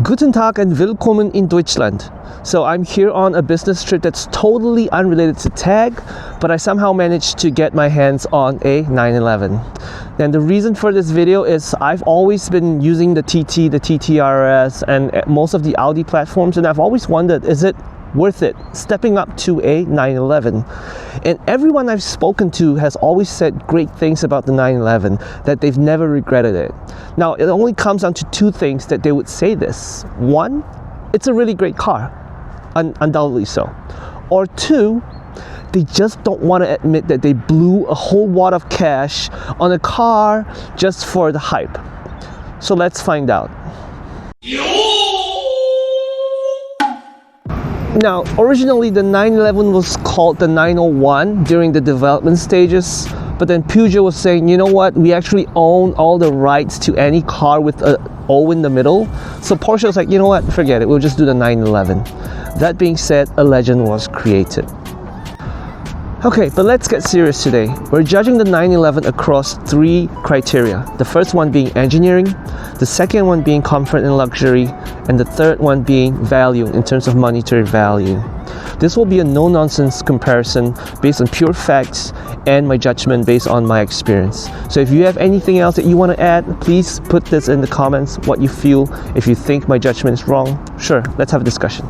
Guten Tag and willkommen in Deutschland. So I'm here on a business trip that's totally unrelated to tag, but I somehow managed to get my hands on a 911. And the reason for this video is I've always been using the TT, the TTRS, and most of the Audi platforms, and I've always wondered, is it worth it stepping up to a 911? And everyone I've spoken to has always said great things about the 911, that they've never regretted it. Now, it only comes down to two things that they would say this. One, it's a really great car, undoubtedly so. Or two, they just don't want to admit that they blew a whole wad of cash on a car just for the hype. So let's find out. Now, originally the 911 was called the 901 during the development stages, but then Peugeot was saying, you know what, we actually own all the rights to any car with a O in the middle. So Porsche was like, you know what, forget it, we'll just do the 911. That being said, a legend was created. Okay, but let's get serious today. We're judging the 911 across three criteria. The first one being engineering, the second one being comfort and luxury, and the third one being value in terms of monetary value. This will be a no-nonsense comparison based on pure facts and my judgment based on my experience. So if you have anything else that you want to add, please put this in the comments, what you feel. If you think my judgment is wrong, sure, let's have a discussion.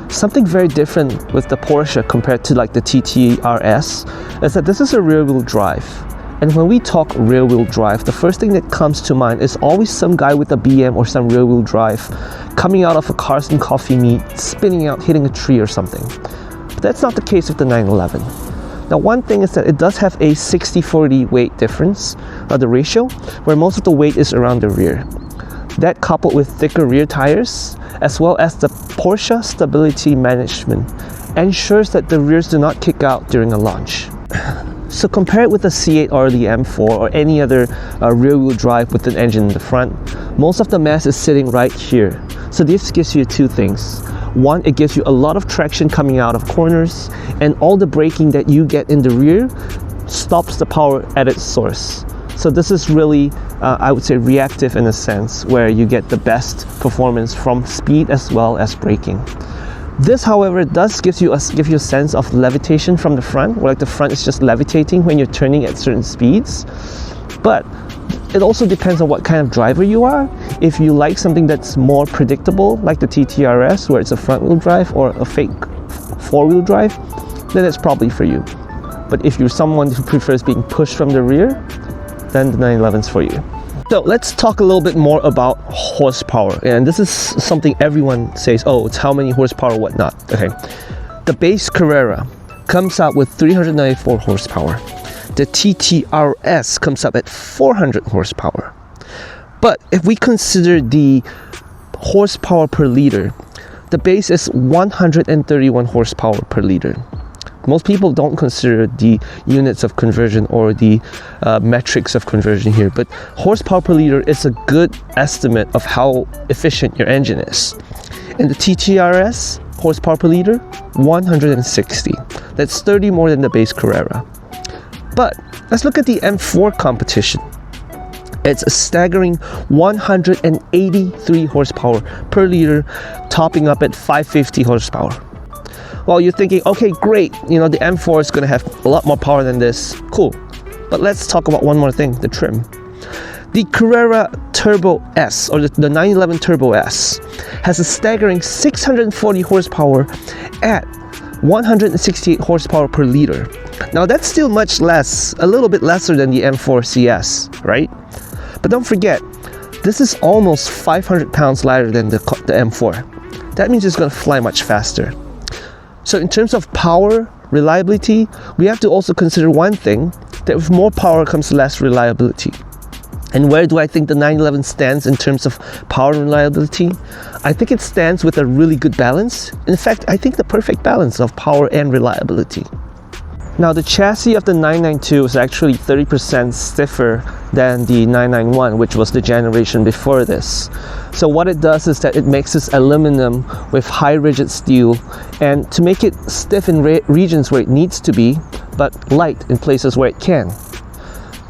Something very different with the Porsche compared to like the TTRS is that this is a rear-wheel drive. And when we talk rear-wheel drive, the first thing that comes to mind is always some guy with a BM or some rear-wheel drive coming out of a Cars and Coffee meet, spinning out, hitting a tree or something. But that's not the case with the 911. Now, one thing is that it does have a 60-40 weight difference, the ratio, where most of the weight is around the rear. That coupled with thicker rear tires, as well as the Porsche stability management, ensures that the rears do not kick out during a launch. So compare it with the C8 or the M4 or any other rear-wheel drive with an engine in the front. Most of the mass is sitting right here. So this gives you two things. One, it gives you a lot of traction coming out of corners, and all the braking that you get in the rear stops the power at its source. So this is really, I would say, reactive in a sense, where you get the best performance from speed as well as braking. This, however, does give you a sense of levitation from the front, where like the front is just levitating when you're turning at certain speeds. But it also depends on what kind of driver you are. If you like something that's more predictable, like the TTRS, where it's a front-wheel drive or a fake four-wheel drive, then it's probably for you. But if you're someone who prefers being pushed from the rear, then the 911's for you. So let's talk a little bit more about horsepower. And this is something everyone says, oh, it's how many horsepower, whatnot. Okay, the base Carrera comes out with 394 horsepower. The TTRS comes up at 400 horsepower. But if we consider the horsepower per liter, the base is 131 horsepower per liter. Most people don't consider the units of conversion or the metrics of conversion here, but horsepower per liter is a good estimate of how efficient your engine is. And the TTRS, horsepower per liter, 160. That's 30 more than the base Carrera. But let's look at the M4 competition. It's a staggering 183 horsepower per liter, topping up at 550 horsepower. Well, you're thinking, okay, great, you know, the M4 is going to have a lot more power than this. Cool. But let's talk about one more thing, the trim. The Carrera Turbo S, or the 911 Turbo S, has a staggering 640 horsepower at 168 horsepower per liter. Now, that's still much less, a little bit lesser than the M4 CS, right? But don't forget, this is almost 500 pounds lighter than the M4. That means it's going to fly much faster. So in terms of power, reliability, we have to also consider one thing, that with more power comes less reliability. And where do I think the 911 stands in terms of power and reliability? I think it stands with a really good balance. In fact, I think the perfect balance of power and reliability. Now, the chassis of the 992 is actually 30% stiffer than the 991, which was the generation before this. So what it does is that it mixes aluminum with high rigid steel, and to make it stiff in regions where it needs to be, but light in places where it can.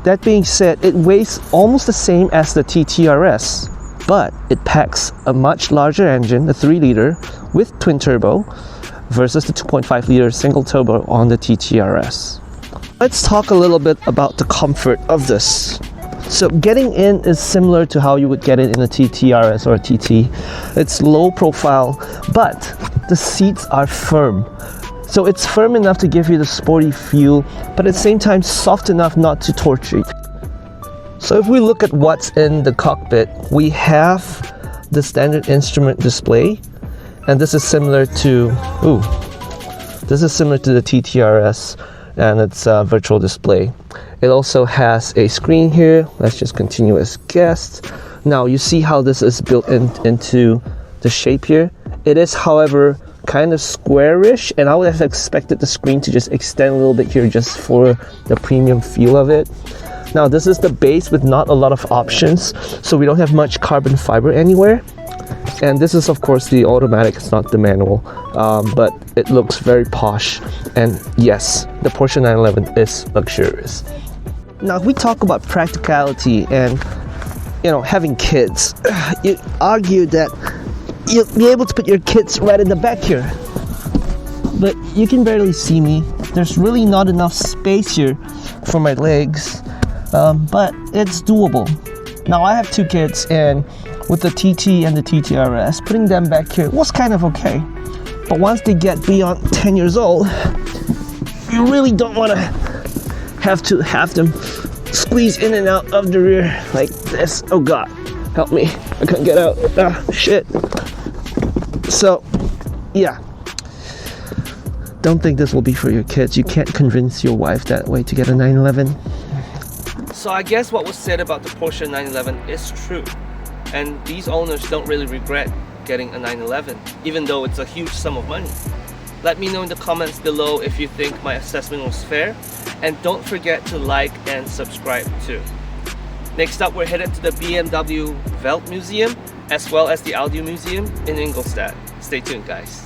That being said, it weighs almost the same as the TTRS, but it packs a much larger engine, a 3-liter with twin turbo, versus the 2.5-liter single turbo on the TTRS. Let's talk a little bit about the comfort of this. So getting in is similar to how you would get it in a TTRS or a TT. It's low profile, but the seats are firm. So it's firm enough to give you the sporty feel, but at the same time soft enough not to torture you. So if we look at what's in the cockpit, we have the standard instrument display, and this is similar to the TTRS and its virtual display. It also has a screen here. Let's just continue as guest. Now you see how this is built into the shape here. It is, however, kind of squarish, and I would have expected the screen to just extend a little bit here just for the premium feel of it. Now this is the base with not a lot of options, so we don't have much carbon fiber anywhere. And this is of course the automatic, it's not the manual, but it looks very posh. And yes, the Porsche 911 is luxurious. Now if we talk about practicality and having kids, you argue that you'll be able to put your kids right in the back here, but you can barely see me. There's really not enough space here for my legs, but it's doable. Now I have 2 kids, and with the TT and the TTRS, putting them back here was kind of okay. But once they get beyond 10 years old, you really don't want to have them squeeze in and out of the rear like this. Oh God, help me, I can't get out. Ah, shit. So, yeah. Don't think this will be for your kids. You can't convince your wife that way to get a 911. So I guess what was said about the Porsche 911 is true. And these owners don't really regret getting a 911, even though it's a huge sum of money. Let me know in the comments below if you think my assessment was fair, and don't forget to like and subscribe too. Next up, we're headed to the BMW Welt Museum, as well as the Audio Museum in Ingolstadt. Stay tuned, guys.